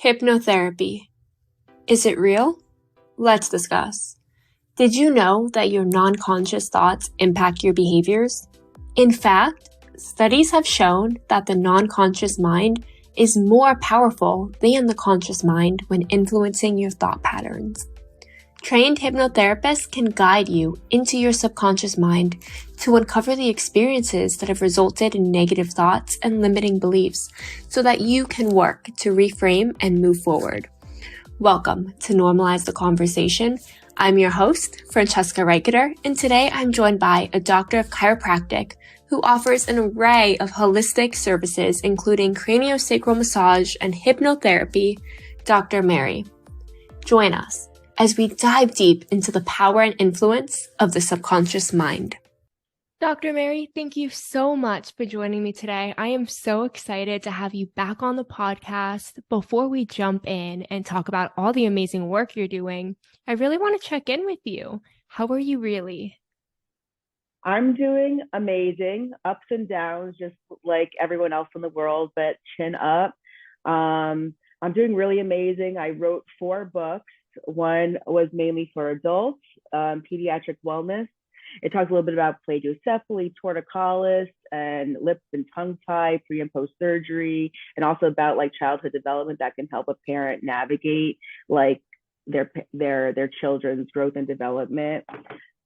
Hypnotherapy. Is it real? Let's discuss. Did you know that your non-conscious thoughts impact your behaviors? In fact, studies have shown that the non-conscious mind is more powerful than the conscious mind when influencing your thought patterns. Trained hypnotherapists can guide you into your subconscious mind to uncover the experiences that have resulted in negative thoughts and limiting beliefs so that you can work to reframe and move forward. Welcome to Normalize the Conversation. I'm your host, Francesca Reicherter, and today I'm joined by a doctor of chiropractic who offers an array of holistic services, including craniosacral massage and hypnotherapy, Dr. Mary. Join us as we dive deep into the power and influence of the subconscious mind. Dr. Mary, thank you so much for joining me today. I am so excited to have you back on the podcast. Before we jump in and talk about all the amazing work you're doing, I really want to check in with you. How are you really? I'm doing amazing, ups and downs, just like everyone else in the world, but chin up. I'm doing really amazing. I wrote 4 books. One was mainly for adults, pediatric wellness. It talks a little bit about plagiocephaly, torticollis, and lip and tongue tie, pre and post surgery, and also about like childhood development that can help a parent navigate like their children's growth and development.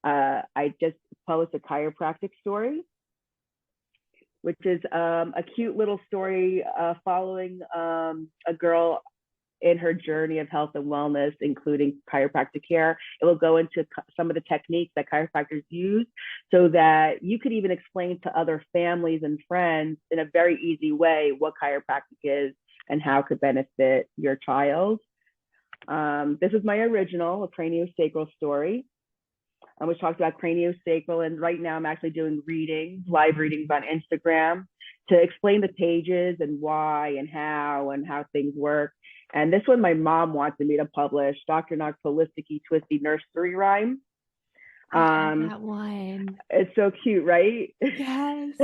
I just published a chiropractic story, which is a cute little story following a girl in her journey of health and wellness, including chiropractic care. It will go into some of the techniques that chiropractors use so that you could even explain to other families and friends in a very easy way what chiropractic is and how it could benefit your child. This is my original, a craniosacral story, which talks about craniosacral. And right now I'm actually doing live readings on Instagram to explain the pages and why and how things work. And this one my mom wanted me to publish, Dr. Knock's Holistic-y Twisty Nursery Rhyme. I love that one. It's so cute, right? Yes.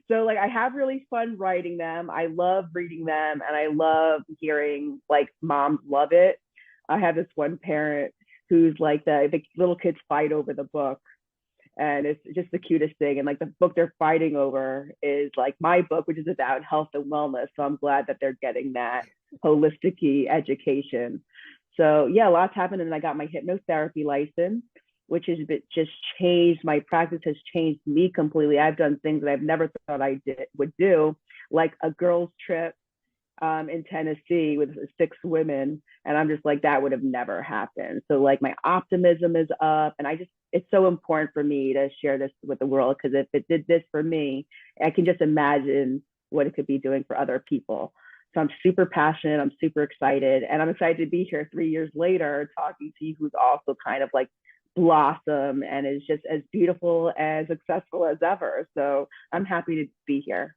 So like I have really fun writing them. I love reading them and I love hearing like moms love it. I have this one parent who's like the little kids fight over the book. And it's just the cutest thing. And like the book they're fighting over is like my book, which is about health and wellness. So I'm glad that they're getting that holistic-y education. So yeah, lots happened. And I got my hypnotherapy license, which has just changed. My practice has changed me completely. I've done things that I've never thought I would do, like a girls' trip in Tennessee with 6 women. And I'm just like, that would have never happened. So like my optimism is up, and it's so important for me to share this with the world, because if it did this for me, I can just imagine what it could be doing for other people. So I'm super passionate. I'm super excited. And I'm excited to be here 3 years later talking to you, who's also kind of like blossom and is just as beautiful and successful as ever. So I'm happy to be here.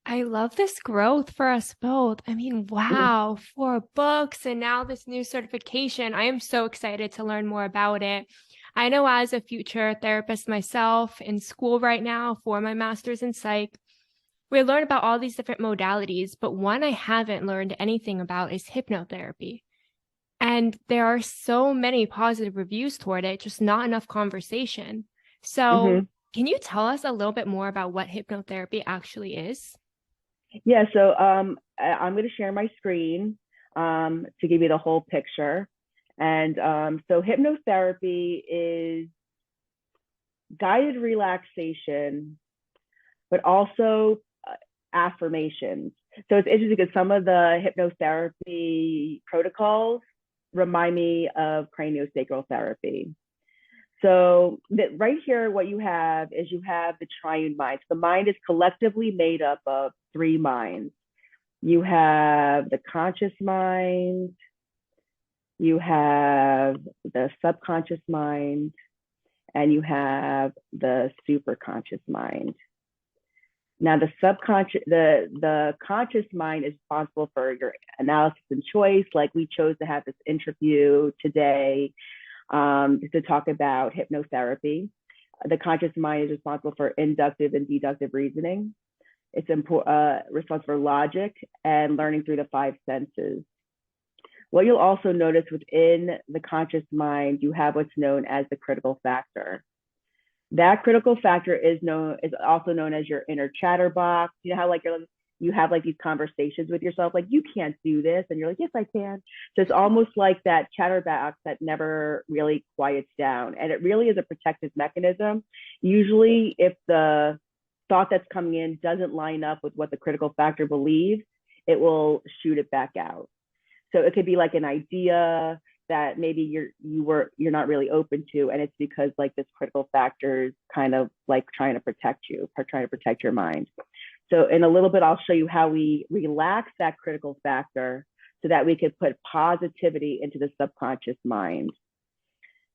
I love this growth for us both. I mean, wow, 4 books and now this new certification. I am so excited to learn more about it. I know as a future therapist myself in school right now for my master's in psych, we learn about all these different modalities, but one I haven't learned anything about is hypnotherapy. And there are so many positive reviews toward it, just not enough conversation. So can you tell us a little bit more about what hypnotherapy actually is? Yeah, so I'm going to share my screen to give you the whole picture. And so hypnotherapy is guided relaxation, but also affirmations. So it's interesting because some of the hypnotherapy protocols remind me of craniosacral therapy. So right here, what you have is the triune mind. So the mind is collectively made up of 3 minds. You have the conscious mind, you have the subconscious mind, and you have the superconscious mind. Now, the conscious mind is responsible for your analysis and choice. Like we chose to have this interview today to talk about hypnotherapy. The conscious mind is responsible for inductive and deductive reasoning. It's responsible for logic and learning through the five senses. What you'll also notice within the conscious mind, you have what's known as the critical factor. That critical factor is also known as your inner chatterbox. You know how like you have like these conversations with yourself, like you can't do this, and you're like, yes, I can. So it's almost like that chatterbox that never really quiets down, and it really is a protective mechanism. Usually, if the thought that's coming in doesn't line up with what the critical factor believes, it will shoot it back out. So it could be like an idea that maybe you're not really open to, and it's because like this critical factor is kind of like trying to protect you, or trying to protect your mind. So in a little bit, I'll show you how we relax that critical factor so that we could put positivity into the subconscious mind.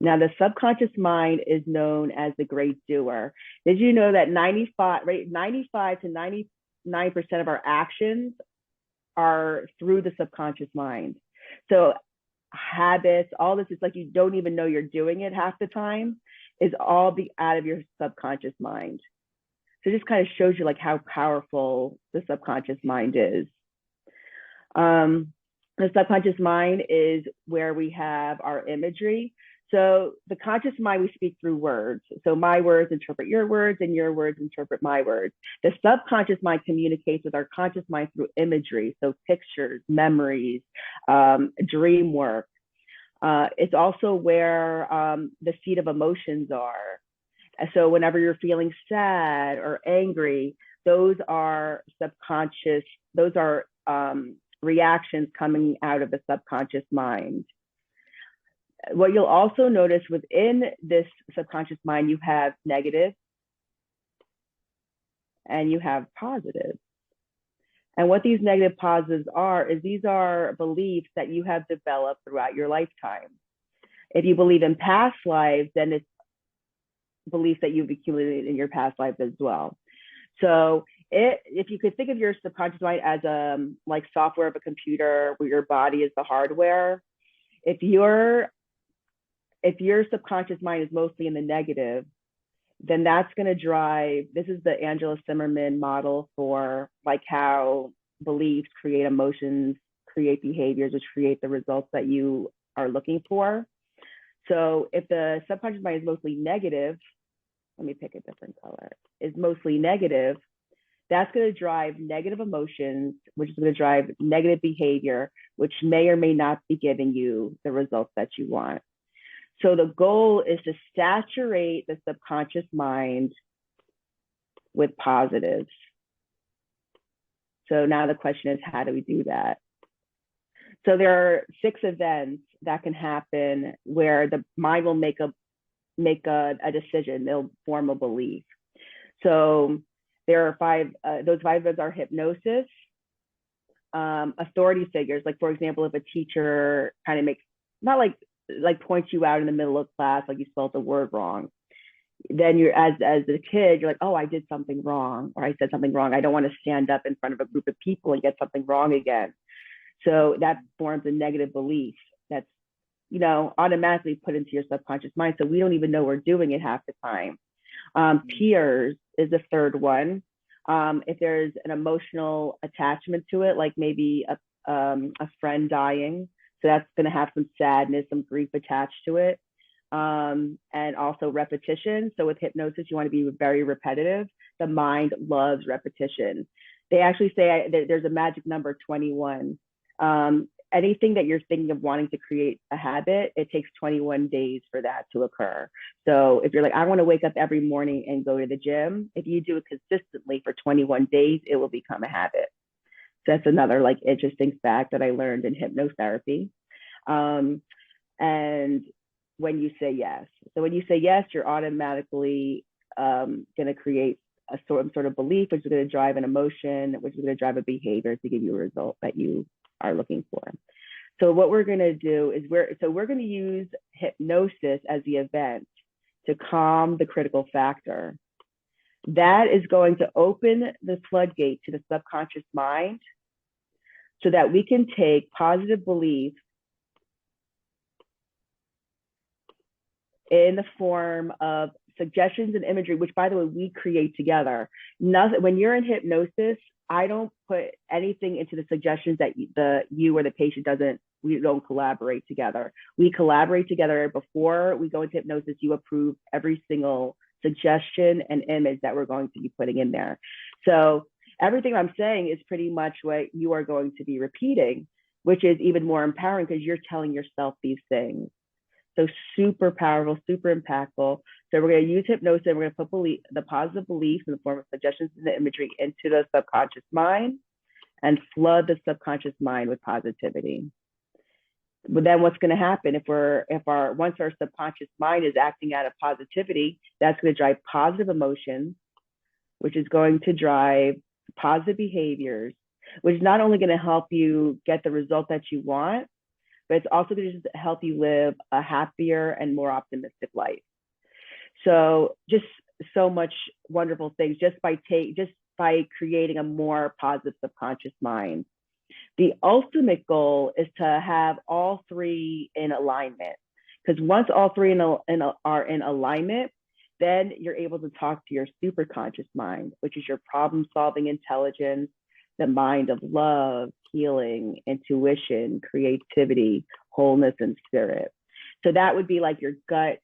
Now, the subconscious mind is known as the great doer. Did you know that 95 to 99% of our actions are through the subconscious mind? So habits, all this is like you don't even know you're doing it half the time, is all out of your subconscious mind. So it just kind of shows you like how powerful the subconscious mind is. The subconscious mind is where we have our imagery. So the conscious mind, we speak through words. So my words interpret your words, and your words interpret my words. The subconscious mind communicates with our conscious mind through imagery. So pictures, memories, dream work. It's also where the seat of emotions are. So whenever you're feeling sad or angry, those are subconscious, those are reactions coming out of the subconscious mind. What you'll also notice within this subconscious mind, you have negative and you have positive. And what these negative positives are is these are beliefs that you have developed throughout your lifetime. If you believe in past lives, then it's beliefs that you've accumulated in your past lives as well. So if you could think of your subconscious mind as like software of a computer, where your body is the hardware, if your subconscious mind is mostly in the negative, then that's going to drive, this is the Angela Zimmerman model for like how beliefs create emotions, create behaviors, which create the results that you are looking for. So if the subconscious mind is mostly negative, let me pick a different color, is mostly negative, that's going to drive negative emotions, which is going to drive negative behavior, which may or may not be giving you the results that you want. So the goal is to saturate the subconscious mind with positives. So now the question is, how do we do that? So there are 6 events that can happen where the mind will make a decision. They'll form a belief. So there are 5, those 5 events are hypnosis, authority figures. Like for example, if a teacher kind of makes, not like points you out in the middle of class, like you spelled the word wrong, then you're, as a kid, you're like, oh, I did something wrong, or I said something wrong. I don't want to stand up in front of a group of people and get something wrong again. So that forms a negative belief that's, automatically put into your subconscious mind. So we don't even know we're doing it half the time. Peers is the third one. If there's an emotional attachment to it, like maybe a friend dying, so that's going to have some sadness, some grief attached to it. And also repetition. So with hypnosis, you want to be very repetitive. The mind loves repetition. They actually say there's a magic number, 21. Anything that you're thinking of wanting to create a habit, it takes 21 days for that to occur. So if you're like, I want to wake up every morning and go to the gym, if you do it consistently for 21 days, it will become a habit. So that's another like interesting fact that I learned in hypnotherapy. And when you say yes, so when you say yes, you're automatically going to create a sort of belief, which is going to drive an emotion, which is going to drive a behavior to give you a result that you are looking for. So what we're going to do is we're going to use hypnosis as the event to calm the critical factor. That is going to open the floodgate to the subconscious mind so that we can take positive beliefs in the form of suggestions and imagery, which by the way, we create together. Nothing, when you're in hypnosis, I don't put anything into the suggestions that you or the patient doesn't, we don't collaborate together. We collaborate together before we go into hypnosis. You approve every single suggestion and image that we're going to be putting in there. So everything I'm saying is pretty much what you are going to be repeating, which is even more empowering because you're telling yourself these things. So super powerful, super impactful. So we're going to use hypnosis and we're going to put the positive beliefs in the form of suggestions and the imagery into the subconscious mind and flood the subconscious mind with positivity. But then what's going to happen once our subconscious mind is acting out of positivity, that's going to drive positive emotions, which is going to drive positive behaviors, which is not only going to help you get the result that you want, but it's also going to just help you live a happier and more optimistic life. So just so much wonderful things just by creating a more positive subconscious mind. The ultimate goal is to have all three in alignment, because once all three are in alignment, then you're able to talk to your superconscious mind, which is your problem-solving intelligence, the mind of love, healing, intuition, creativity, wholeness, and spirit. So that would be like your gut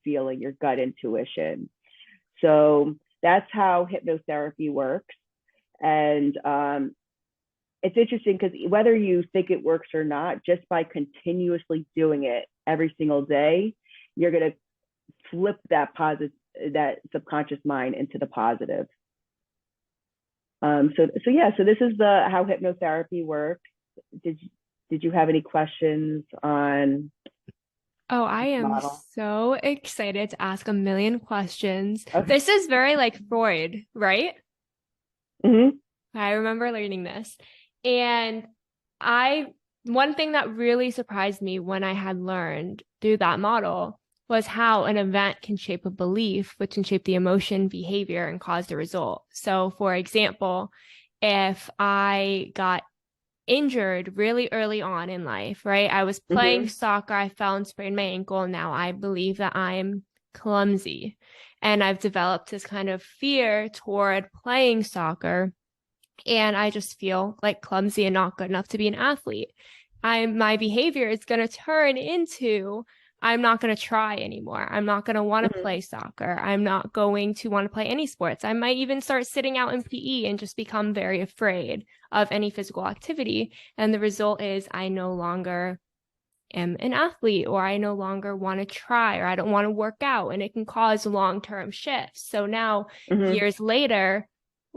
feeling, your gut intuition. So that's how hypnotherapy works. And it's interesting because whether you think it works or not, just by continuously doing it every single day, you're going to flip that subconscious mind into the positive. So this is how hypnotherapy works. Did you have any questions on? Oh, I am model? so excited to ask a million questions. Okay. This is very like Freud, right? Mm-hmm. I remember learning this. And one thing that really surprised me when I had learned through that model was how an event can shape a belief, which can shape the emotion, behavior, and cause the result. So, for example, if I got injured really early on in life, right? I was playing soccer, I fell and sprained my ankle, and now I believe that I'm clumsy. And I've developed this kind of fear toward playing soccer. And I just feel like clumsy and not good enough to be an athlete. My behavior is going to turn into, I'm not going to try anymore. I'm not going to want to play soccer. I'm not going to want to play any sports. I might even start sitting out in PE and just become very afraid of any physical activity. And the result is I no longer am an athlete, or I no longer want to try, or I don't want to work out, and it can cause long-term shifts. So now, years later,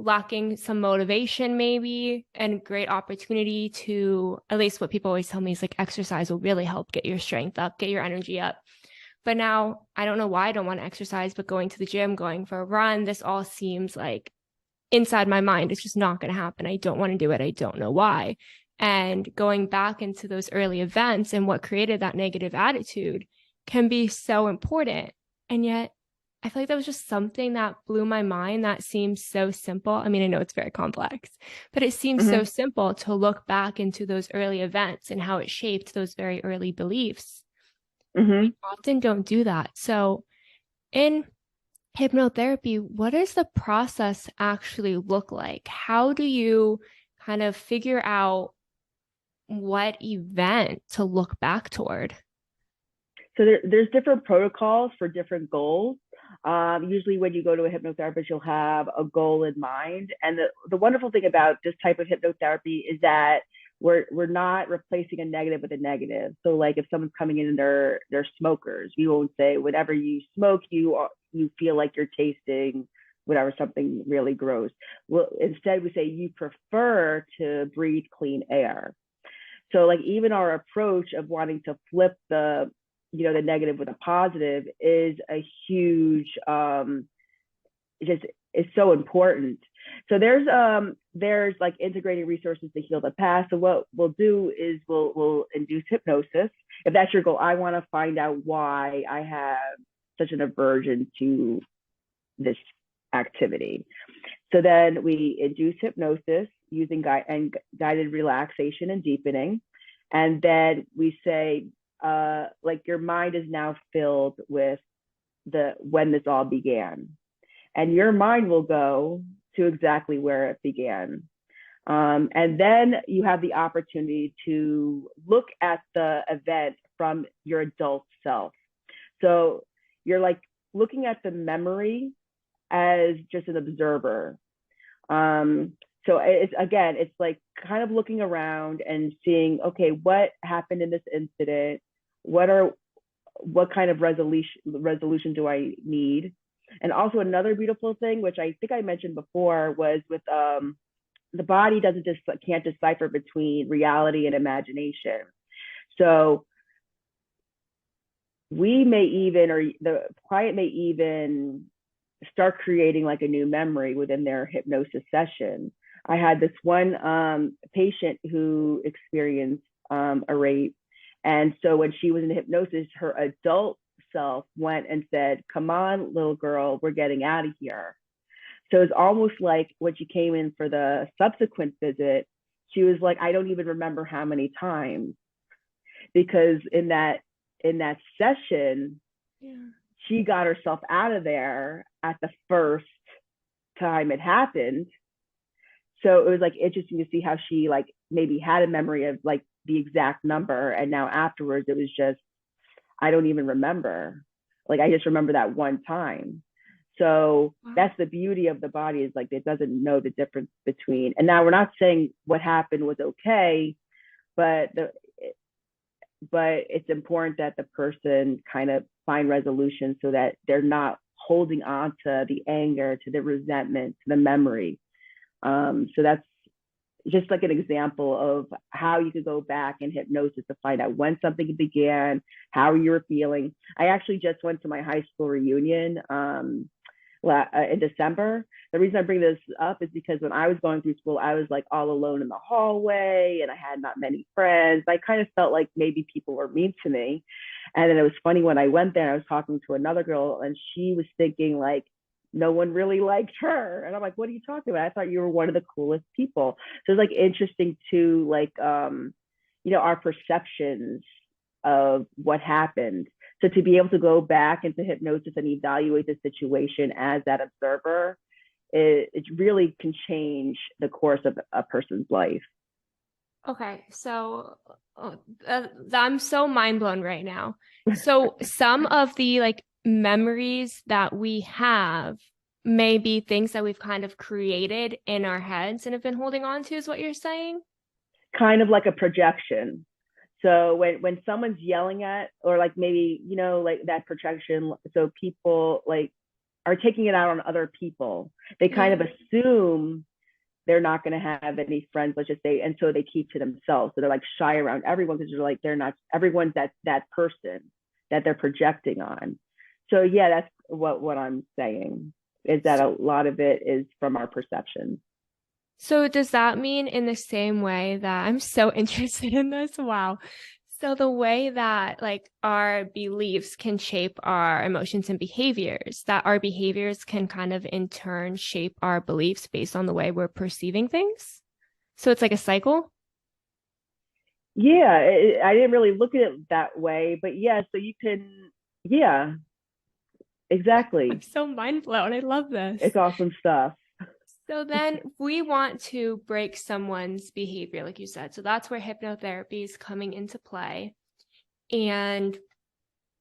lacking some motivation maybe and great opportunity to, at least what people always tell me is like exercise will really help get your strength up, get your energy up. But now I don't know why I don't want to exercise, but going to the gym, going for a run, this all seems like inside my mind, it's just not going to happen. I don't want to do it. I don't know why. And going back into those early events and what created that negative attitude can be so important. And yet I feel like that was just something that blew my mind that seems so simple. I mean, I know it's very complex, but it seems so simple to look back into those early events and how it shaped those very early beliefs. We often don't do that. So in hypnotherapy, what does the process actually look like? How do you kind of figure out what event to look back toward? So there's different protocols for different goals. Usually when you go to a hypnotherapist, you'll have a goal in mind. And the wonderful thing about this type of hypnotherapy is that we're not replacing a negative with a negative. So like if someone's coming in and they're smokers, we won't say whenever you smoke, you feel like you're tasting whatever, something really gross. Well, instead we say you prefer to breathe clean air. So like even our approach of wanting to flip the negative with a positive is a huge, it's so important. So there's like integrating resources to heal the past. So what we'll do is we'll induce hypnosis. If that's your goal, I want to find out why I have such an aversion to this activity. So then we induce hypnosis using guided relaxation and deepening. And then we say, like your mind is now filled with when this all began. And your mind will go to exactly where it began. And then you have the opportunity to look at the event from your adult self. So you're like looking at the memory as just an observer. So it's like kind of looking around and seeing, okay, what happened in this incident? What kind of resolution do I need? And also another beautiful thing, which I think I mentioned before, was with the body can't decipher between reality and imagination. So we may even, or the client may even start creating like a new memory within their hypnosis session. I had this one patient who experienced a rape. And so when she was in hypnosis, her adult self went and said, "Come on, little girl, we're getting out of here." So it's almost like when she came in for the subsequent visit, she was like, "I don't even remember how many times," because in that session, she got herself out of there at the first time it happened. So it was like interesting to see how she like maybe had a memory of like the exact number, and now afterwards it was just, I don't even remember. Like I just remember that one time. So that's the beauty of the body, is like it doesn't know the difference between. And now we're not saying what happened was okay, but it's important that the person kind of find resolution so that they're not holding on to the anger, to the resentment, to the memory. So that's just like an example of how you could go back in hypnosis to find out when something began, how you were feeling. I actually just went to my high school reunion in December. The reason I bring this up is because when I was going through school, I was like all alone in the hallway and I had not many friends. I kind of felt like maybe people were mean to me. And then it was funny when I went there, I was talking to another girl and she was thinking like, no one really liked her. And I'm like, what are you talking about? I thought you were one of the coolest people. So it's like interesting to like, our perceptions of what happened. So to be able to go back into hypnosis and evaluate the situation as that observer, it really can change the course of a person's life. Okay, so I'm so mind blown right now. So some of the like memories that we have may be things that we've kind of created in our heads and have been holding on to, is what you're saying? Kind of like a projection. So when someone's yelling at, or like maybe, like that projection, so people like are taking it out on other people. They kind of assume they're not going to have any friends, let's just say, and so they keep to themselves. So they're like shy around everyone because they're like, they're not, everyone's that person that they're projecting on. So yeah, that's what I'm saying, is that a lot of it is from our perceptions. So does that mean in the same way that I'm so interested in this? Wow. So the way that like our beliefs can shape our emotions and behaviors, that our behaviors can kind of in turn shape our beliefs based on the way we're perceiving things. So it's like a cycle. Yeah, I didn't really look at it that way, but yeah, so you can, yeah, exactly. I'm so mind blown. I love this. It's awesome stuff. So then we want to break someone's behavior, like you said. So that's where hypnotherapy is coming into play. And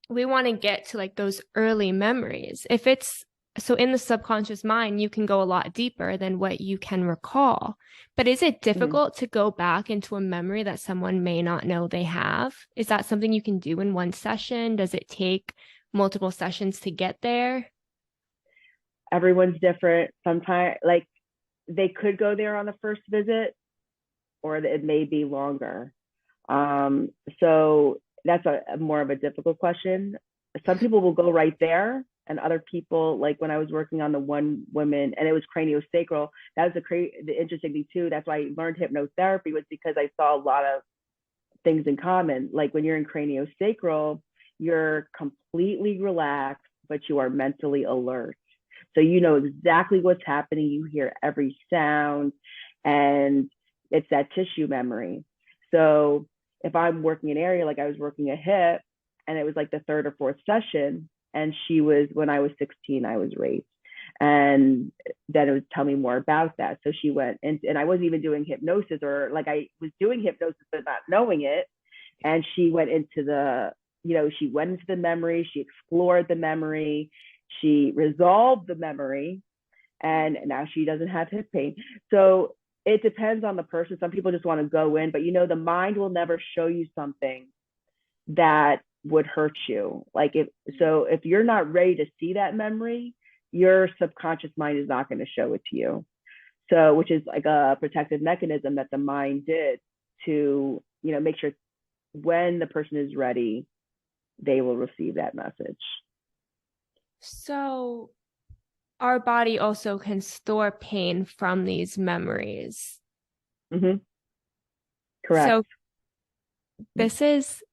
we want to get to like those early memories. If it's so in the subconscious mind, you can go a lot deeper than what you can recall. But is it difficult to go back into a memory that someone may not know they have? Is that something you can do in one session? Does it take multiple sessions to get there? Everyone's different. Sometimes, like, they could go there on the first visit, or it may be longer. So that's a more of a difficult question. Some people will go right there, and other people, like when I was working on the one woman, and it was craniosacral. That was the interesting thing too. That's why I learned hypnotherapy, was because I saw a lot of things in common. Like when you're in craniosacral, you're completely relaxed, but you are mentally alert. So you know exactly what's happening. You hear every sound, and it's that tissue memory. So if I'm working an area, like I was working a hip, and it was like the third or fourth session, And she was, when I was 16, I was raped. And then it would tell me more about that. So she went, and I wasn't even doing hypnosis, or like I was doing hypnosis, but not knowing it. And she went into she went into the memory, she explored the memory, she resolved the memory, and now she doesn't have hip pain. So it depends on the person. Some people just want to go in, but the mind will never show you something that would hurt you. Like if you're not ready to see that memory, your subconscious mind is not going to show it to you. So, which is like a protective mechanism that the mind did to, make sure when the person is ready, they will receive that message. So our body also can store pain from these memories. Mm-hmm. Correct. So this is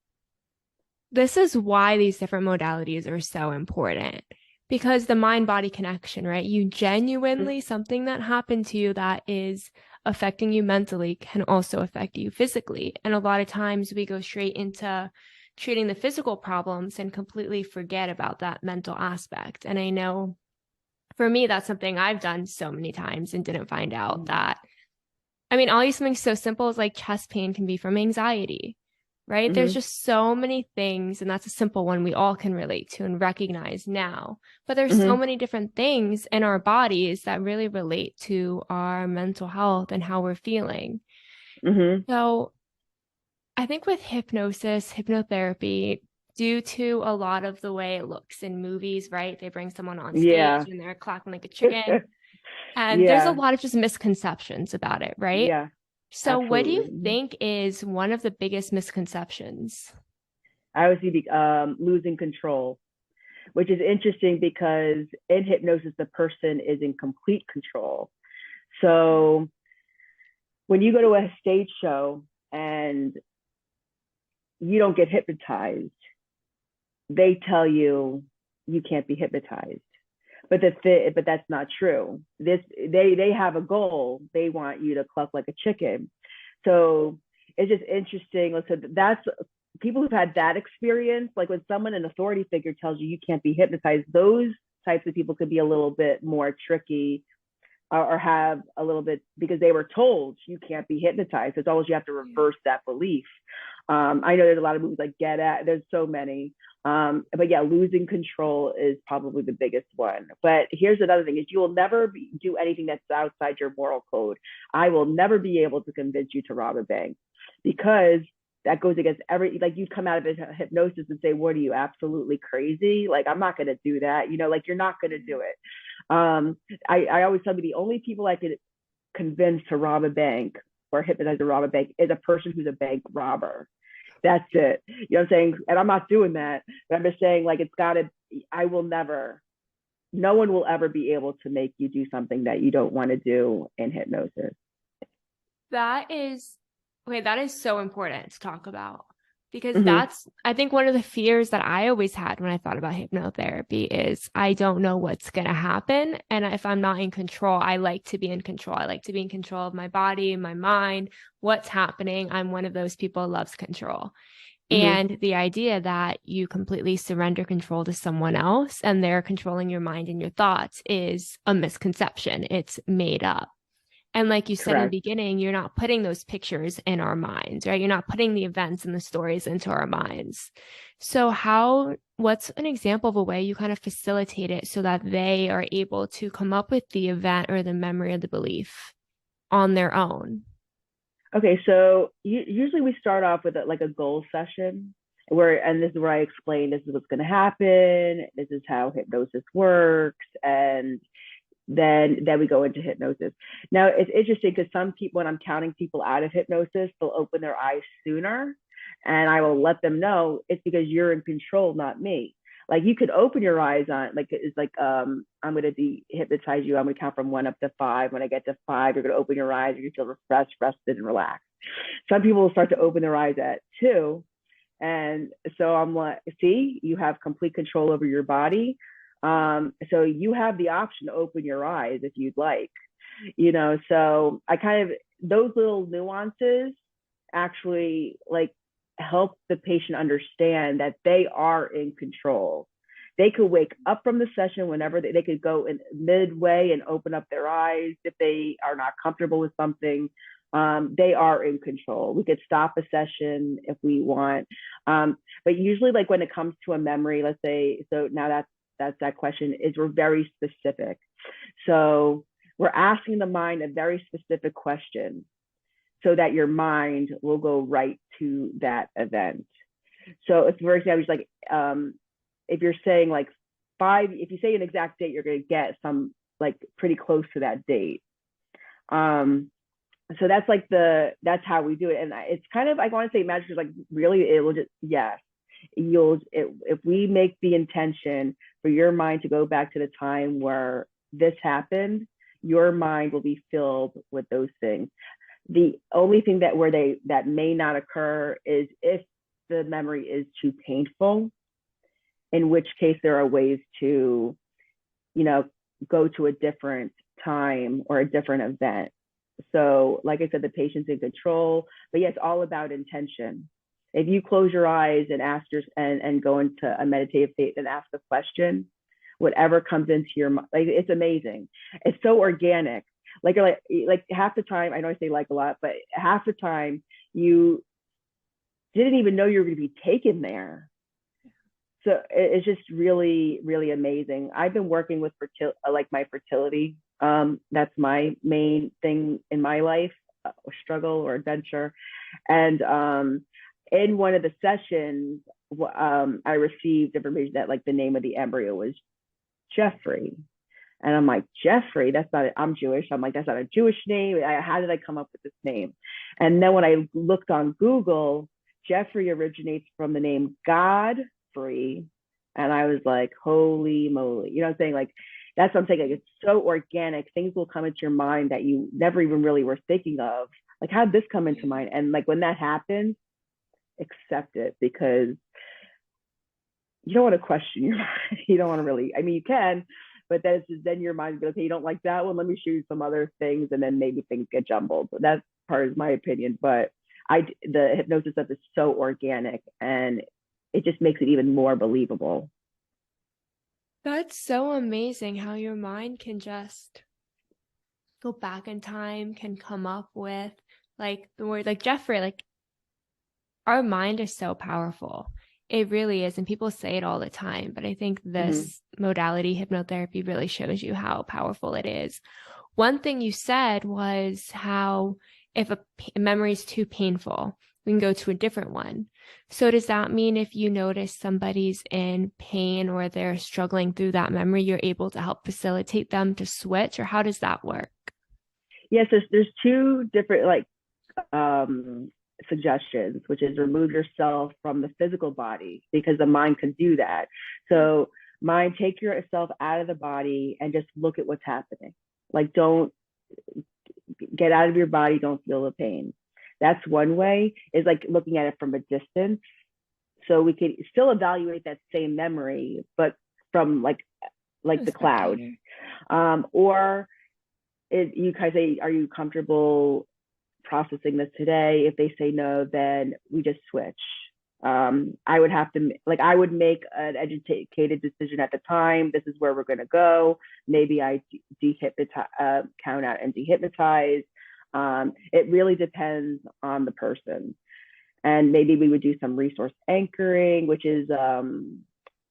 why these different modalities are so important, because the mind-body connection, right? You genuinely, something that happened to you that is affecting you mentally can also affect you physically. And a lot of times we go straight into treating the physical problems and completely forget about that mental aspect. And I know for me, that's something I've done so many times and didn't find out that, I'll use something so simple as like chest pain can be from anxiety, right? Mm-hmm. There's just so many things, and that's a simple one we all can relate to and recognize now. But there's so many different things in our bodies that really relate to our mental health and how we're feeling. So I think with hypnosis, hypnotherapy, due to a lot of the way it looks in movies, right? They bring someone on stage and they're clacking like a chicken. And there's a lot of just misconceptions about it, right? Yeah. So Absolutely. what do you think is one of the biggest misconceptions? I would see losing control, which is interesting because in hypnosis, the person is in complete control. So when you go to a stage show and you don't get hypnotized, they tell you you can't be hypnotized. But that's not true. They have a goal. They want you to cluck like a chicken. So it's just interesting. So that's people who've had that experience. Like when someone, an authority figure, tells you can't be hypnotized, those types of people could be a little bit more tricky, or have a little bit, because they were told you can't be hypnotized. It's always you have to reverse that belief. I know there's a lot of movies like Get At. There's so many. But yeah, losing control is probably the biggest one. But here's another thing: is you will never do anything that's outside your moral code. I will never be able to convince you to rob a bank, because that goes against like you come out of a hypnosis and say, what are you, absolutely crazy? Like, I'm not going to do that. Like you're not going to do it. I always tell you the only people I could convince to rob a bank or hypnotize to rob a bank is a person who's a bank robber. That's it. You know what I'm saying? And I'm not doing that, but I'm just saying, like, no one will ever be able to make you do something that you don't want to do in hypnosis. That is so important to talk about, because that's, I think, one of the fears that I always had when I thought about hypnotherapy is I don't know what's going to happen. And if I'm not in control, I like to be in control. I like to be in control of my body, my mind, what's happening. I'm one of those people who loves control. And the idea that you completely surrender control to someone else and they're controlling your mind and your thoughts is a misconception. It's made up. And like you said in the beginning, you're not putting those pictures in our minds, right? You're not putting the events and the stories into our minds. So what's an example of a way you kind of facilitate it so that they are able to come up with the event or the memory or the belief on their own? Okay, so usually we start off with a goal session and this is where I explain this is what's going to happen, this is how hypnosis works, and then we go into hypnosis. Now it's interesting because some people, when I'm counting people out of hypnosis, they'll open their eyes sooner, and I will let them know it's because you're in control, not me. Like you could open your eyes on, like it's like I'm going to hypnotize you. I'm going to count from 1 up to 5. When I get to 5, you're going to open your eyes. You're going to feel refreshed, rested, and relaxed. Some people will start to open their eyes at 2, and so I'm like, see, you have complete control over your body. So you have the option to open your eyes if you'd like, so I kind of, those little nuances actually like help the patient understand that they are in control. They could wake up from the session whenever they could go in midway and open up their eyes if they are not comfortable with something. They are in control. We could stop a session if we want. But usually, like when it comes to a memory, let's say, so now that's that question, is we're very specific. So we're asking the mind a very specific question so that your mind will go right to that event. So if, for example, it's like, if you're saying like if you say an exact date, you're going to get some like pretty close to that date. So that's like that's how we do it. And it's kind of, I want to say magic is like, really, it will just, yes, if we make the intention for your mind to go back to the time where this happened, your mind will be filled with those things. The only thing that may not occur is if the memory is too painful, in which case there are ways to, go to a different time or a different event. So like I said, the patient's in control, but yeah, it's all about intention. If you close your eyes and and go into a meditative state and ask a question, whatever comes into your mind, like, it's amazing. It's so organic. Like half the time, I know I say like a lot, but half the time you didn't even know you were going to be taken there. So it's just really, really amazing. I've been working with my fertility. That's my main thing in my life, struggle or adventure. And in one of the sessions, I received information that like the name of the embryo was Jeffrey. And I'm like, Jeffrey, I'm Jewish. I'm like, that's not a Jewish name. How did I come up with this name? And then when I looked on Google, Jeffrey originates from the name Godfrey. And I was like, holy moly. You know what I'm saying? Like, that's what I'm saying. Like, it's so organic. Things will come into your mind that you never even really were thinking of. Like, how did this come into mind? And like, when that happens, accept it, because you don't want to question your mind. You don't want to really, I mean, you can, but then your mind goes, okay, you don't like that one, let me show you some other things, and then maybe things get jumbled. But that part is my opinion. But the hypnosis stuff is so organic, and it just makes it even more believable. That's so amazing how your mind can just go back in time, can come up with like the word like Jeffrey. Like, our mind is so powerful. It really is. And people say it all the time, but I think this modality, hypnotherapy, really shows you how powerful it is. One thing you said was how if a memory is too painful, we can go to a different one. So does that mean if you notice somebody's in pain or they're struggling through that memory, you're able to help facilitate them to switch, or how does that work? Yes, there's two different suggestions, which is remove yourself from the physical body, because the mind can do that. So mind, take yourself out of the body and just look at what's happening. Like, don't get out of your body, don't feel the pain. That's one way, is like looking at it from a distance. So we could still evaluate that same memory, but from like the cloud. Or you guys say, are you comfortable processing this today? If they say no, then we just switch. I would make an educated decision at the time. This is where we're going to go. Maybe I count out and dehypnotize. It really depends on the person. And maybe we would do some resource anchoring, which is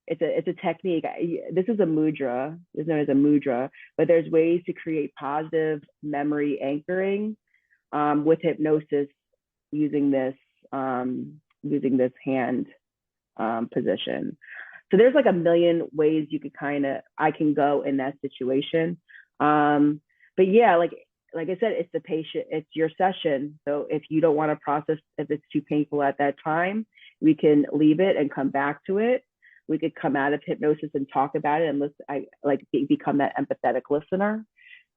it's a technique. This is a mudra. It's known as a mudra, but there's ways to create positive memory anchoring with hypnosis using this hand position. So there's like a million ways I can go in that situation. But yeah, like I said, it's the patient, it's your session. So if you don't want to process, if it's too painful at that time, we can leave it and come back to it. We could come out of hypnosis and talk about it and become that empathetic listener.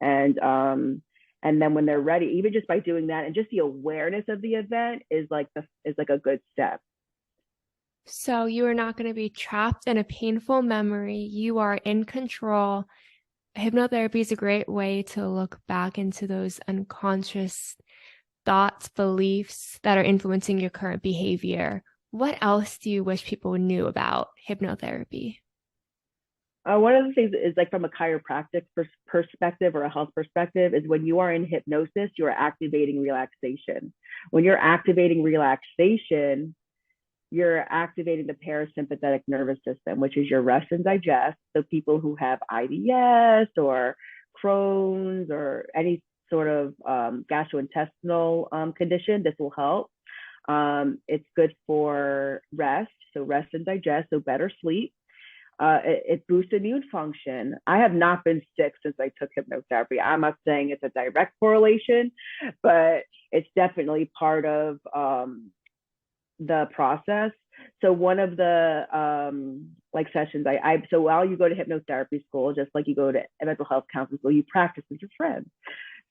And then when they're ready, even just by doing that and just the awareness of the event is like a good step. So you are not going to be trapped in a painful memory. You are in control. Hypnotherapy is a great way to look back into those unconscious thoughts, beliefs that are influencing your current behavior. What else do you wish people knew about hypnotherapy? One of the things is like from a chiropractic perspective or a health perspective is when you are in hypnosis, you are activating relaxation. When you're activating relaxation, you're activating the parasympathetic nervous system, which is your rest and digest. So people who have IBS or Crohn's or any sort of gastrointestinal condition, this will help. It's good for rest, so rest and digest, so better sleep. It boosts immune function. I have not been sick since I took hypnotherapy. I'm not saying it's a direct correlation, but it's definitely part of the process. So one of the like sessions so while you go to hypnotherapy school, just like you go to a mental health counseling school, you practice with your friends.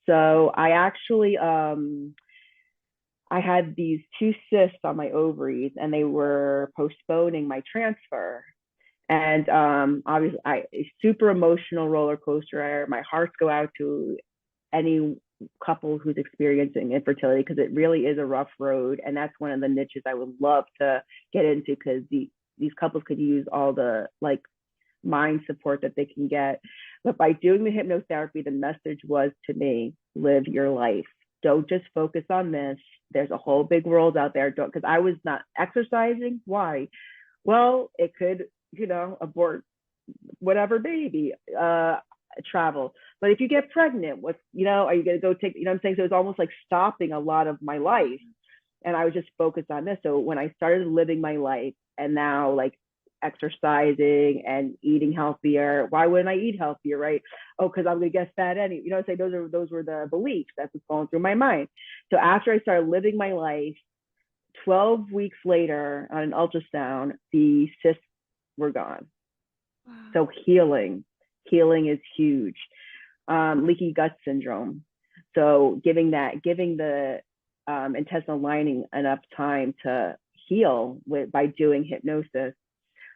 So I actually I had these 2 cysts on my ovaries and they were postponing my transfer. And obviously, a super emotional roller coaster. My hearts go out to any couple who's experiencing infertility because it really is a rough road. And that's one of the niches I would love to get into because these couples could use all the like mind support that they can get. But by doing the hypnotherapy, the message was to me, live your life. Don't just focus on this. There's a whole big world out there. Don't, because I was not exercising. Why? Well, it could, abort whatever baby, travel. But if you get pregnant, are you going to go take, what I'm saying? So it's almost like stopping a lot of my life. And I was just focused on this. So when I started living my life and now like exercising and eating healthier, why wouldn't I eat healthier, right? Oh, because I'm going to get fat anyway. Say those were the beliefs that's what's going through my mind. So after I started living my life, 12 weeks later on an ultrasound, the cysts were gone. Wow. So healing is huge. Leaky gut syndrome. So giving the intestinal lining enough time to heal by doing hypnosis,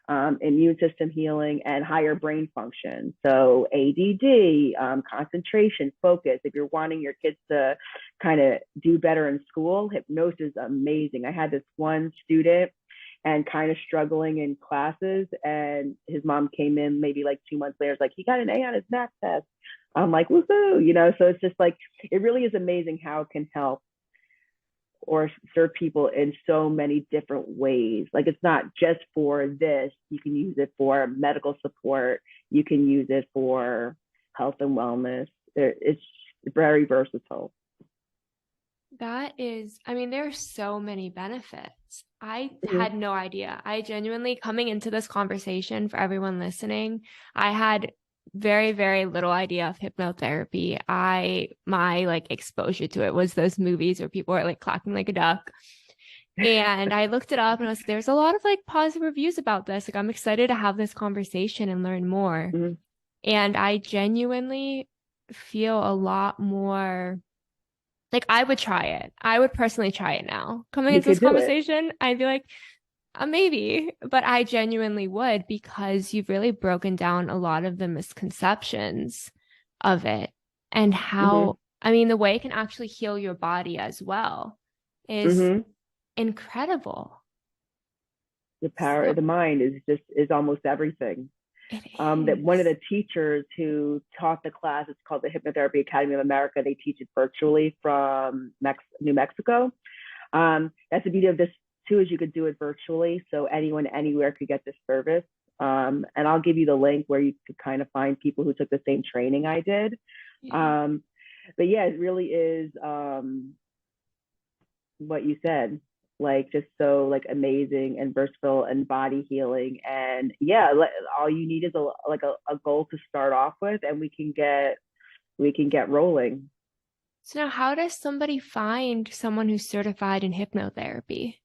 immune system healing, and higher brain function. So ADD, concentration, focus. If you're wanting your kids to kind of do better in school, hypnosis is amazing. I had this one student and kind of struggling in classes, and his mom came in maybe like 2 months later, like, he got an A on his math test. I'm like, woohoo, so it's just like, it really is amazing how it can help or serve people in so many different ways. Like, it's not just for this. You can use it for medical support. You can use it for health and wellness. It's very versatile. That is, there are so many benefits. I had no idea. I genuinely, coming into this conversation, for everyone listening, I had very, very little idea of hypnotherapy. My like exposure to it was those movies where people are like clacking like a duck. And I looked it up and there's a lot of like positive reviews about this. Like, I'm excited to have this conversation and learn more. Mm-hmm. And I genuinely feel a lot more like I would try it. I would personally try it now. Coming into this conversation, I'd be like, maybe, but I genuinely would, because you've really broken down a lot of the misconceptions of it and how, the way it can actually heal your body as well is incredible. The power of the mind is almost everything. That one of the teachers who taught the class, it's called the Hypnotherapy Academy of America. They teach it virtually from New Mexico. That's the beauty of this too, is you could do it virtually. So anyone, anywhere could get this service. And I'll give you the link where you could kind of find people who took the same training I did. Yeah. But yeah, it really is what you said. Like, just so like amazing and versatile and body healing. And yeah, all you need is a goal to start off with, and we can get rolling. So now, how does somebody find someone who's certified in hypnotherapy?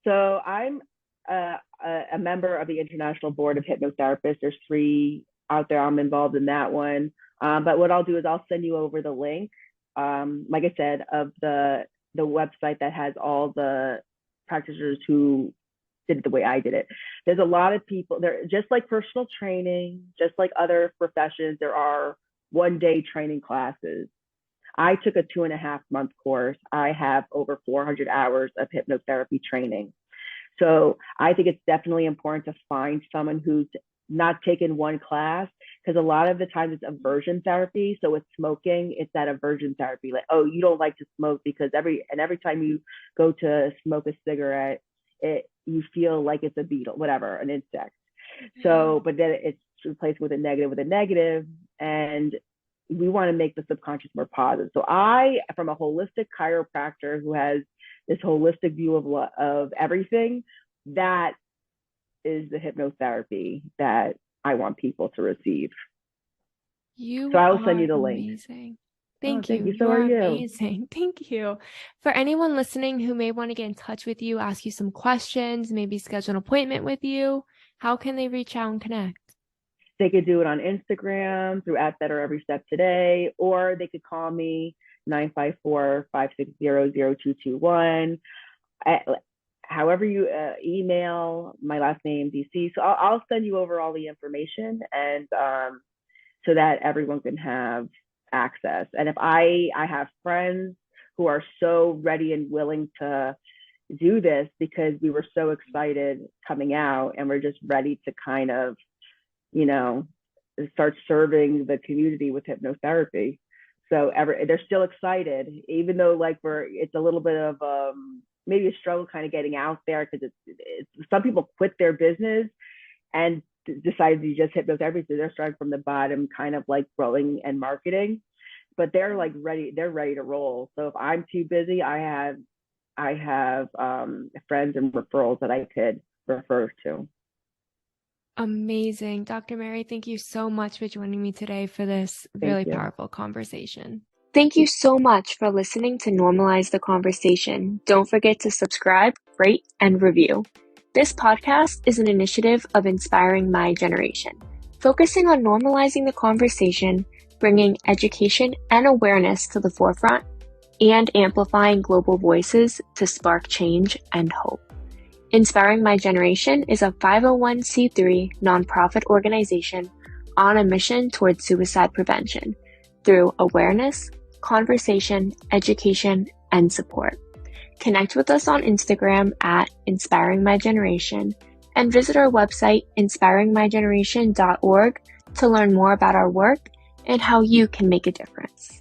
So I'm a member of the International Board of Hypnotherapists. There's 3 out there. I'm involved in that one. But what I'll do is I'll send you over the link, like I said, of the website that has all the practitioners who did it the way I did it. There's a lot of people there, just like personal training, just like other professions, there are one-day training classes. I took a 2.5-month course. I have over 400 hours of hypnotherapy training. So I think it's definitely important to find someone who's not taken one class, because a lot of the times it's aversion therapy. So with smoking, it's that aversion therapy. Like, oh, you don't like to smoke because every time you go to smoke a cigarette, you feel like it's a beetle, whatever, an insect. So, but then it's replaced with a negative, and we want to make the subconscious more positive. So I, from a holistic chiropractor who has this holistic view of everything, that is the hypnotherapy that I want people to receive. So I'll send you the link. Amazing. Thank you. you. So are you. Amazing. Thank you. For anyone listening who may want to get in touch with you, ask you some questions, maybe schedule an appointment with you, how can they reach out and connect? They could do it on Instagram through @BetterEveryStepToday, or they could call me 954-560-0221. However you email, my last name, DC. So I'll send you over all the information, and so that everyone can have access. And if I have friends who are so ready and willing to do this because we were so excited coming out, and we're just ready to kind of, start serving the community with hypnotherapy. So they're still excited, even though it's a little bit of maybe a struggle kind of getting out there, because it's some people quit their business and decide to just hypnotherapy. So they're starting from the bottom, kind of like growing and marketing, but they're ready to roll. So if I'm too busy, I have friends and referrals that I could refer to. Amazing. Dr. Mary, thank you so much for joining me today for this really powerful conversation. Thank you so much for listening to Normalize the Conversation. Don't forget to subscribe, rate, and review. This podcast is an initiative of Inspiring My Generation, focusing on normalizing the conversation, bringing education and awareness to the forefront, and amplifying global voices to spark change and hope. Inspiring My Generation is a 501c3 nonprofit organization on a mission towards suicide prevention through awareness, conversation, education, and support. Connect with us on Instagram at Inspiring My Generation, and visit our website inspiringmygeneration.org to learn more about our work and how you can make a difference.